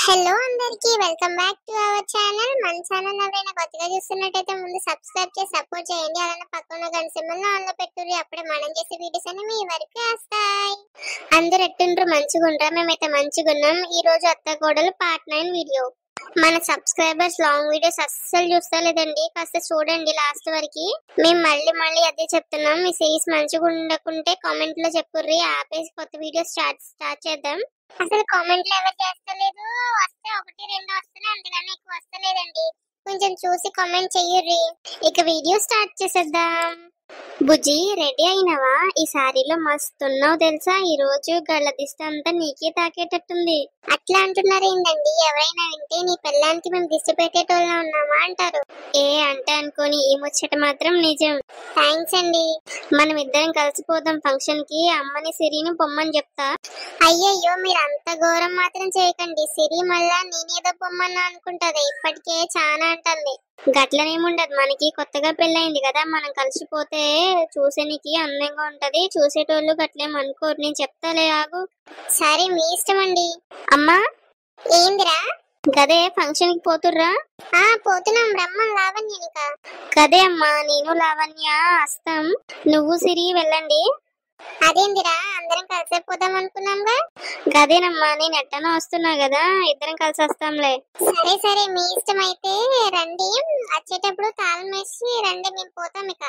Hello అందరికి welcome back to our channel. మన channel ఎవరైనా కొత్తగా చూస్తున్నట్టయితే ముందు సబ్స్క్రైబ్ చేసి సపోర్ట్ చేయండి. అలానే పక్కన గంట సింబల్ ఆన్ లో పెట్టుర్రి. అప్పుడే మనం చేసే వీడియోస్ అన్ని మీ వరకు వస్తాయి. అందరు ఎట్టుండ్రు? మంచిగా ఉంటారు? మేమైతే మంచిగా ఉన్నాం. ఈ రోజు అత్త కోడలు పార్ట్ 9 వీడియో. మన సబ్స్క్రైబర్స్ లాంగ్ వీడియోస్ అస్సలు చూస్తలేదండి, కాస్త చూడండి లాస్ట్ వరకు. మేము మళ్ళీ అదే చెప్తున్నాం. మీ సిరీస్ మంచిగా ఉండకుంటే కామెంట్ లో చెప్పుర్రి, ఆపేసి కొత్త వీడియోస్ స్టార్ట్ చేద్దాం. అసలు కామెంట్లు ఎవరు చేస్తలేదు, వస్తే ఒకటి రెండు వస్తున్నాయి, అంతకన్నా ఎక్కువ వస్తలేదండి. కొంచెం చూసి కామెంట్ చెయ్యుర్రి. ఇక వీడియో స్టార్ట్ చేసేద్దాం. బుజ్జి, రెడీ అయినవా? ఈ సారీలో మస్తున్నావు తెలుసా. ఈ రోజు గళ్ళ దిష్టి అంతా నీకే తాకేటట్టుంది. అట్లా అంటున్నారు ఏంటండి? ఎవరైనా వింటే నీ పిల్లానికి మేము దిష్టి పెట్టేటోళ్ళ ఉన్నామా అంటారు. అంటే అనుకోని ఈ ముచ్చట మాత్రం నిజం. థ్యాంక్స్ అండి. మనం ఇద్దరం కలిసిపోదాం ఫంక్షన్ కి. అమ్మని సిరిని పొమ్మని చెప్తా. అయ్యయ్యో, మీరు అంత ఘోరం మాత్రం చేయకండి. సిరి మళ్ళా నేనేదో పొమ్మన్నా అనుకుంటది. ఇప్పటికే చాలా అంటుంది. గట్లనేముండదు, మనకి కొత్తగా పెళ్ళైంది కదా, మనం కలిసిపోతే చూసేనికి అందంగా ఉంటది. చూసేటోళ్ళు గట్లేం అనుకోరు. నేను చెప్తాలే, ఆగు. సరే, మీ ఇష్టం అండి. అమ్మా, ఏందిరా? గదే ఫంక్షన్ కి పోతుర్రా? పోతున్నాం, రమ్మని లావణ్య. గదే అమ్మా, నేను లావణ్య వస్తాం. నువ్వు సిరి వెళ్ళండి. అదేందిరా, అందరం కలిసే పోదాం అనుకున్నాంగా. గదేనమ్మా, నేను ఎట్టనో వస్తున్నా కదా, ఇద్దరం కలిసి వస్తాంలే. సరే, మీ ఇష్టం అయితే రండి. వచ్చేటప్పుడు తాళం వేసి రండి, మేము పోతాం ఇక.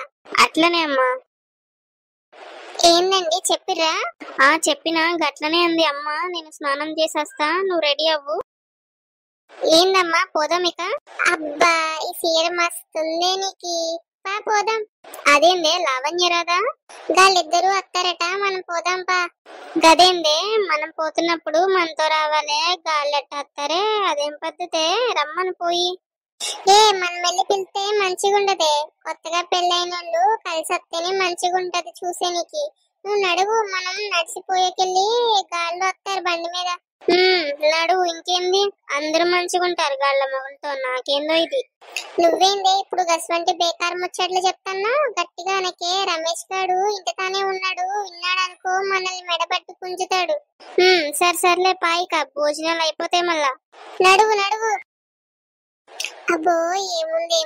అట్లనే అమ్మా. ఏందండి, చెప్పిర్రా? చెప్పినా. గట్లనే అంది అమ్మ. నేను స్నానం చేసి వస్తా, నువ్వు రెడీ అవ్వు. ఏందమ్మా, పోదాం ఇక. అబ్బా, ఈ చీర మస్తుంది నీకి. పోదాం. అదేందే, లావణ్య రాదా? వాళ్ళిద్దరూ వస్తారట, మనం పోదాం పా. గదేందే, మనం పోతున్నప్పుడు మనతో రావాలే, గాళ్ళెట్ట వస్తారే? అదేం పద్ధతే? రమ్మని పోయి. మనం వెళ్ళి పిలిస్తే మంచిగా ఉండదే. కొత్తగా పెళ్ళైన వాళ్ళు కలిసి వస్తేనే మంచిగా ఉంటది చూసేనికి. నువ్వు నడువు, మనం నడిచిపోయేకెళ్ళి గాళ్ళు వస్తారు బండి మీద. నడువు, ఇంకేంది, అందరూ మంచిగా ఉంటారు గాళ్ళ మొగలతో. నాకేందో ఇది. నువ్వేందే ఇప్పుడు గస్వంటి బేకార్ ముచ్చట్లు చెప్తాన్నా? గట్టిగా అనకే. రమేష్ గాడు ఇంటితానే ఉన్నాడు, విన్నాడనుకో మనల్ని మెడబట్టి పుంజుతాడు. సర్లే పాయిక, భోజనాలు అయిపోతాయి మళ్ళా. నడువు. అబ్బో, ఏముంది,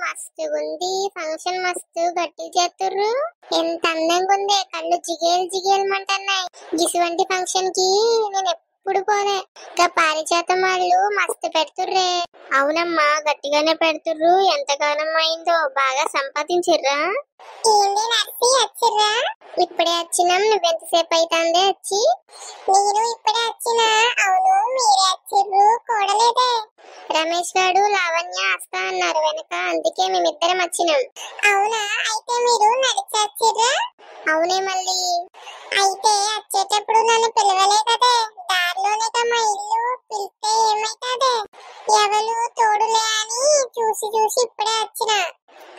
మస్తుగుంది ఫంక్షన్. మస్తు గట్టి చేస్తుర్రు. ఎంత అందంగా ఉంది, కళ్ళు జిగేలు గిసువంటి ఫంక్షన్ కి నేను ఎప్పుడు పోలే. ఇంకా పారిజాతం వాళ్ళు మస్తు పెడుతుర్రే. అవునమ్మా, గట్టిగానే పెడుతుర్రు. ఎంతగానం అయిందో, బాగా సంపాదించిర్రా. ఇప్పుడే వచ్చినాం. నువ్వెంతసేపు అవుతుందే వచ్చి? నేను ఇప్పుడే వచ్చినా. అవును, మీరే వచ్చిర్రు, కూడలేదే. రమేష్ గారు లావణ్య వస్తా అన్నారు వెనక, అందుకే మేమిద్దరం వచ్చినాం. అవునా, అయితే మీరు నడిచి వచ్చిర్రా? అవునే మళ్ళీ. అయితే వచ్చేటప్పుడు నన్ను పిలవలే కదే, దారిలోనే మా ఇల్లు. పిలిస్తే ఏమైతుందే? ఎవరు తోడులే అని చూసి ఇప్పుడే వచ్చిన.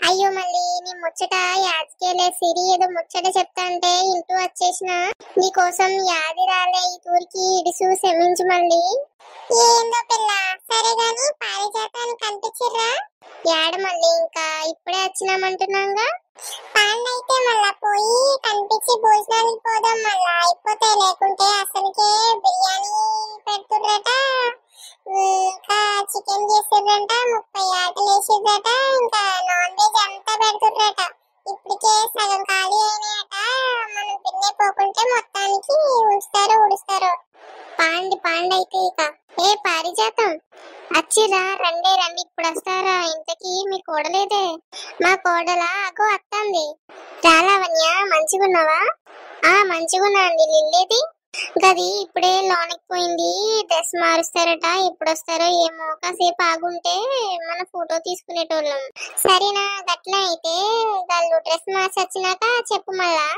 అయ్యో, మళ్ళీ నీ ముచ్చట యాదకేలే. సిరి ఏదో ముచ్చట చెప్తా అంటే ఇంటూ వచ్చేసిన. నీకోసం యాది రాలే ఈ తూరికి. ఇడుసు క్షమించు మళ్ళీ. ఏందో పిల్ల. సరే గాని పారిజాతానికి కనిపించిర్రా? యాడ మళ్ళీ, ఇంకా ఇప్పుడే వచ్చినామంటున్నాగా. పాండైతే మళ్ళా పోయి కనిపించి భోజనానికి పోదాం. మళ్ళా అయిపోతే, లేకుంటే అసలుకే బిర్యానీ పెడుతుర్రట, ఇంకా చికెన్ చేస్తుర్రంట, 30 ఆటలు వేసిర్రట, ఇంకా నాన్ వెజ్ అంతా పెడుతుర్రట. ఇప్పటికే సగం ఖాళీ అయినాయట. మనం తిన్నే పోకుంటే మొత్తానికి ఉంచుతారో ఉడుస్తారో. పాండైతే ఇక. పారిజాతం, వచ్చిరా? రండి, ఇప్పుడు వస్తారా? ఇంతకీ మీ కోడలేదే? మా కోడలా అగో వస్తుంది. రాలావణ్య, మంచిగున్నావా? మంచిగున్నా అండి. లిల్లేది? గది ఇప్పుడే లోనికి పోయింది. డ్రెస్ మారుస్తారట, ఎప్పుడు వస్తారో ఏమో. కాసేపు ఆగుంటే మన ఫోటో తీసుకునేటోళ్ళం. సరేనా? గట్ల అయితే వాళ్ళు డ్రెస్ మార్చి వచ్చినాక చెప్పు మళ్ళా.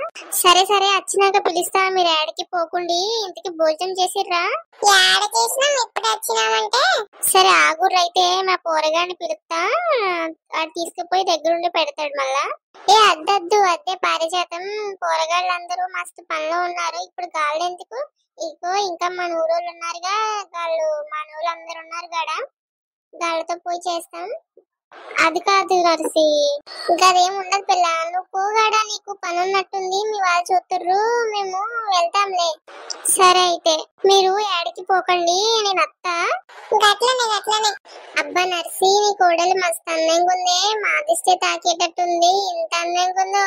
సరే, వచ్చినాక పిలుస్తా. మీరు ఏడకి పోకుండి. ఇంటికి భోజనం చేసిర్రా? ఏడ చేసినాం, ఇప్పుడు వచ్చినామంటే. సరే ఆగుర్రైతే, మా పోరగాని పిలుస్తా, అది తీసుకుపోయి దగ్గరుండి పెడతాడు మళ్ళా. అద్దే పారిజాతం. పోరగాళ్ళందరూ మస్తు పనిలో ఉన్నారు. ఇప్పుడు గాళ్ళు ఎందుకు? ఇగో ఇంకా మన ఊరోళ్ళు ఉన్నారుగా, వాళ్ళు మన ఊళ్ళందరూ ఉన్నారు గాడ, గాళ్ళతో పోయి చేస్తాం. అది కాదు నర్సి, గదేం ఉండదు పిల్ల. నువ్వు పోగాడా, నీకు పని ఉన్నట్టుంది, మీ వాళ్ళు చూస్తుర్రు, మేము వెళ్తాంలే. సరే అయితే మీరు ఏడికి పోకండి, నేను అత్తా. గట్లనే గట్లనే. అబ్బా నర్సి, నీ కోడలు మస్తు అందంగా ఉంది, మా దిష్టి తాకేటట్టుంది, ఇంత అందంగా ఉందో.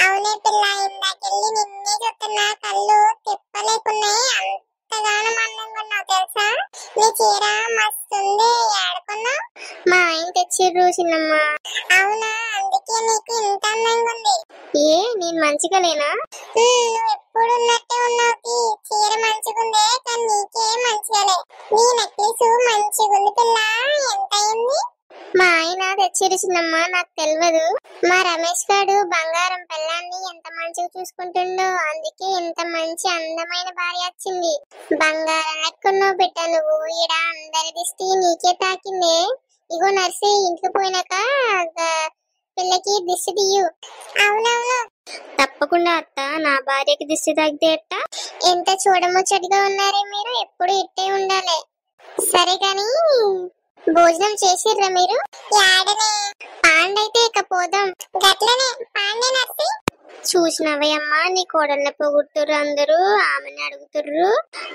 అవునే పిల్ల, ఇందాకెళ్ళి నిన్నే చూస్తున్నా, కళ్ళు తిప్పలేకున్నాయి, అంతగానం అందంగా ఉన్నావు తెలుసా. నీ చీర మస్తుంది, ఏడుకున్నావు? మా ఆయన తెచ్చిర్రు చిన్నమ్మ. అవునా, అందుకే నీకు ఇంత అందంగా ఉంది. ఏ నేను మంచిగా లేనా? నువ్వు ఎప్పుడు ఉన్నట్టే ఉన్నావు. చీర మంచిగుందే, కానీ నీకే మంచిగాలే. నీ నెక్లెస్ మంచిగుంది పిల్ల, ఎంత అయింది? మా ఆయన తెచ్చిర్రు చిన్నమ్మ, నాకు తెలియదు. మా రమేష్ గారు బంగారం పిల్లాన్ని ఎంత మంచిగా చూసుకుంటుండో, అందుకే ఇంత మంచి అందమైన భార్య వచ్చింది. బంగారం లెక్కున్నావు బిడ్డ నువ్వు, ఈడ అందరి దిష్టి నీకే తాకిందే. ఇగో నర్సి, ఇంట్లో పోయినాక పిల్లకి దిష్టి తీయు. అవునవును తప్పకుండా అత్త, నా భార్యకి దిష్టి తాగితే ఎట్ట? ఎంత చూడముచ్చటిగా ఉన్నారే మీరు, ఎప్పుడు ఇట్టే ఉండాలి. సరే గాని భోజనం చేసిర్రా మీరు? పాండైతే ఇక పోదాం. గట్లనే పాండే నర్సి. చూసినవే అమ్మా, నీ కోడళ్ళ పొగుడుతుర్రు అందరూ, ఆమెను అడుగుతుర్రు,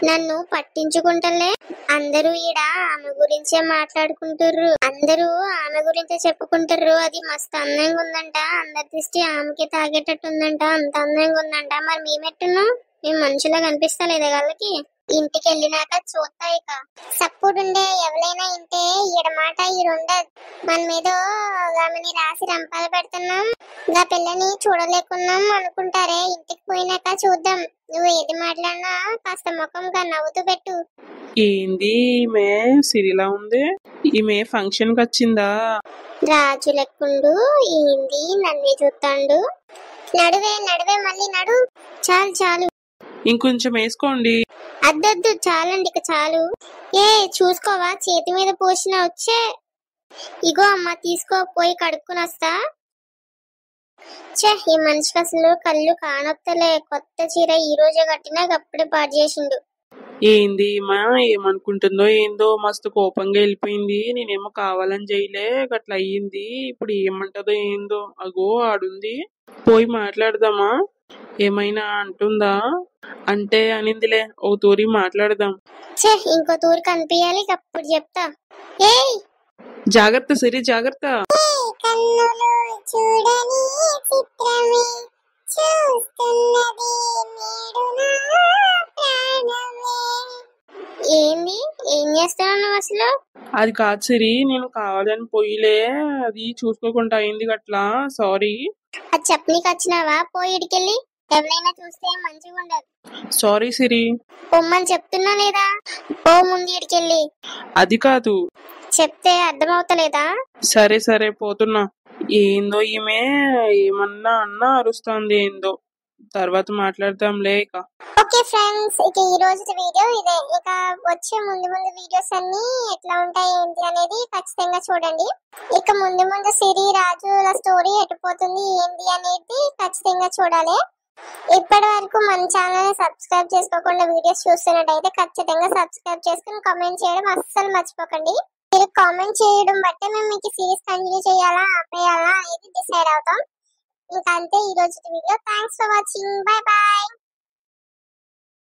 నన్ను పట్టించుకుంటలే. అందరూ ఈడ ఆమె గురించే మాట్లాడుకుంటుర్రు, అందరూ ఆమె గురించే చెప్పుకుంటుర్రు. అది మస్తు అందంగా ఉందంట, అందరి దృష్టి ఆమెకి తాగేటట్టుందంట, అంత అందంగా ఉందంట. మరి మేమెట్టున్నాం? మేము మనుషులా కనిపిస్తలేదా వాళ్ళకి? ఇంటికి వెళ్ళినాక చూస్తా. ఇక సప్పుడుండే ఎవరైనా ఇంటే ఈడమాట ఈడుండదు. మన మీద ఆమెని రాసి రంపాలు పెడుతున్నాం, ఇంకా పిల్లని చూడలేకున్నాం అనుకుంటారే. ఇంటికి పోయినాక చూద్దాం. నువ్వు ఏది మాట్లాడినా కాస్త ముఖంగా నవ్వుతూ పెట్టు. ఏంది ఈమె సిరిలా ఉంది? ఈమె ఫంక్షన్ కి వచ్చిందా? రాజు లెక్కుండు, ఏంది నన్ను చూస్తాండు. నడువే నడువే, మళ్ళీ నడు. చాలు చాలు, ఇంకొంచెం వేసుకోండి. అద్దొద్దు, చాలండి ఇక చాలు. ఏ చూసుకోవా, చేతి మీద పోసిన వచ్చే. ఇగో అమ్మ తీసుకో, పోయి కడుక్కుని వస్తా. ఈ మనిషికి అసలు కళ్ళు కానొత్తలే. కొత్త చీర ఈ రోజే కట్టినా, అప్పుడే పాడు చేసిండు. ఏంది మా ఏమనుకుంటుందో ఏందో, మస్తు కోపంగా వెళ్ళిపోయింది. నేనేమో కావాలని చేయలే, అట్లా అయ్యింది. ఇప్పుడు ఏమంటదో ఏందో. అగో ఆడుంది, పోయి మాట్లాడదామా? ఏమైనా అంటుందా? అంటే అనిందిలే, ఓ తూరి మాట్లాడదాం. ఇంకో తూరి కనిపించాలి, అప్పుడు చెప్తా. ఏయ్ జాగ్రత్త సిరి, జాగ్రత్త. కన్నులు చూడని చిత్రమే చూస్తున్నది నేడు నా ప్రాణమే. ఏంది, ఏం చేస్తావు నువ్వు అసలు? అది కాదు సిరి, నేను కావాలని పోయిలే, అది చూసుకోకుండా అయింది గట్లా, సారీ. అది చెప్పనీకి వచ్చినావా? పోయి ఇడికెళ్ళి, ఎవరైనా చూస్తే మంచిగా ఉండదు. సారీ సిరి. పొమ్మని చెప్తున్నా లేదా? పో ముందు ఇడికెళ్ళి. అది కాదు. చెప్తే అర్థమవుతలేదా? సరే సరే పోతున్నా. ఏందో ఈమె ఏమన్నా అన్నా అరుస్తుంది ఏందో, తర్వాత మాట్లాడతాంలే ఇక. ఓకే ఫ్రెండ్స్, ఇక ఈ రోజు వీడియో ఇదే. ఇక వచ్చే ముందు ముందు వీడియోస్ అన్ని ఎట్లా ఉంటాయి ఏంటి అనేది ఖచ్చితంగా చూడండి. ఇక ముందు ముందు సిరి రాజుల స్టోరీ ఎటుపోతుంది ఏంటి అనేది ఖచ్చితంగా చూడాలి. ఇప్పటి వరకు మన ఛానల్ సబ్స్క్రైబ్ చేసుకోకుండా వీడియోస్ చూస్తున్నట్టయితే ఖచ్చితంగా సబ్స్క్రైబ్ చేసుకుని కామెంట్ చేయడం అస్సలు మర్చిపోకండి. మీరు కామెంట్ చేయడం బట్టే మేము మీకు సిరీస్ కంటిన్యూ చేయాలా ఆపేయాలా అనేది డిసైడ్ అవుతాం. ఇంకా అంతే ఈ రోజు video. Thanks for watching, bye bye.